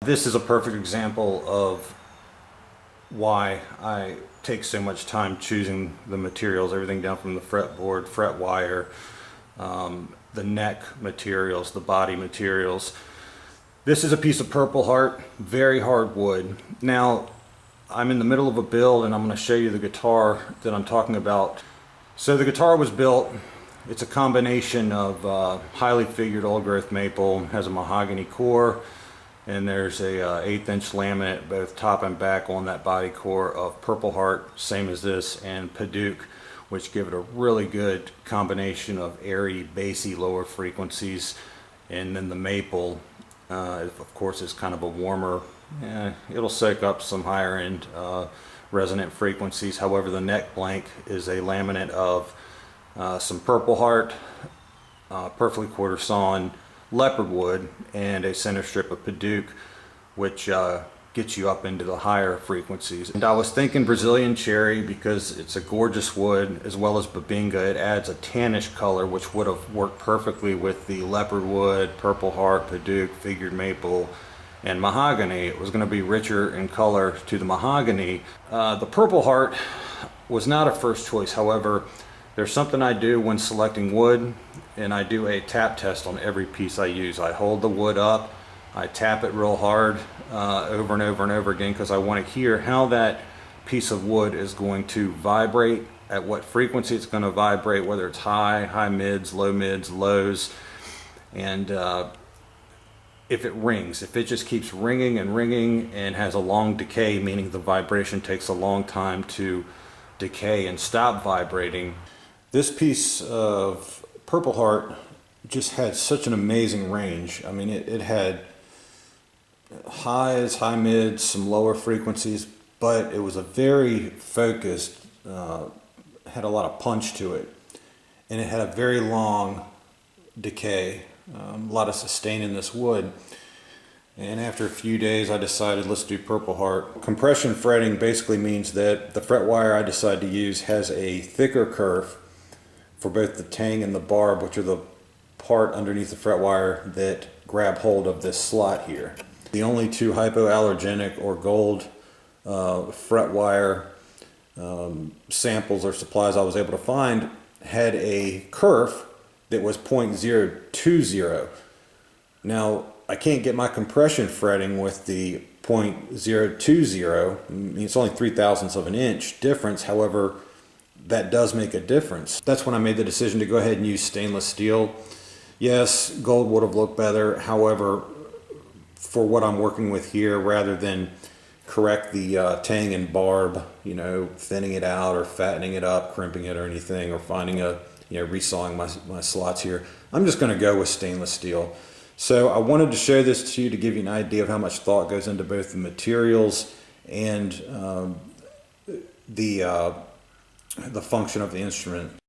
This is a perfect example of why I take so much time choosing the materials, everything down from the fretboard, fret wire, the neck materials, the body materials. This is a piece of Purple Heart, very hard wood. Now, I'm in the middle of a build and I'm going to show you the guitar that I'm talking about. So the guitar was built, it's a combination of highly figured old growth maple, has a mahogany core, and there's a 1/8 inch laminate both top and back on that body core of Purple Heart, same as this, and Padauk, which give it a really good combination of airy, bassy, lower frequencies. And then the maple, of course, is kind of a warmer, it'll soak up some higher end resonant frequencies. However, the neck blank is a laminate of some Purple Heart, perfectly quarter sawn leopard wood, and a center strip of Padauk, which gets you up into the higher frequencies. And I was thinking Brazilian cherry because it's a gorgeous wood, as well as babinga. It adds a tannish color which would have worked perfectly with the leopard wood, Purple Heart, Padauk, figured maple, and mahogany. It was going to be richer in color to the mahogany. The Purple Heart was not a first choice. However, there's something I do when selecting wood, and I do a tap test on every piece I use. I hold the wood up, I tap it real hard over and over and over again, because I want to hear how that piece of wood is going to vibrate, at what frequency it's going to vibrate, whether it's high mids, lows, and if it rings. If it just keeps ringing and ringing and has a long decay, meaning the vibration takes a long time to decay and stop vibrating. This piece of Purple Heart just had such an amazing range. I mean, it had highs, high mids, some lower frequencies, but it was a very focused, had a lot of punch to it. And it had a very long decay, a lot of sustain in this wood. And after a few days, I decided, let's do Purple Heart. Compression fretting basically means that the fret wire I decide to use has a thicker kerf for both the tang and the barb, which are the part underneath the fret wire that grab hold of this slot here. The only two hypoallergenic or gold fret wire samples or supplies I was able to find had a kerf that was 0.020. Now, I can't get my compression fretting with the 0.020. I mean, it's only 0.003 of an inch difference. However, that does make a difference. That's when I made the decision to go ahead and use stainless steel. Yes, gold would have looked better. However, for what I'm working with here, rather than correct the tang and barb, thinning it out or fattening it up, crimping it or anything, or finding resawing my slots here, I'm just going to go with stainless steel. So I wanted to show this to you to give you an idea of how much thought goes into both the materials and the function of the instrument.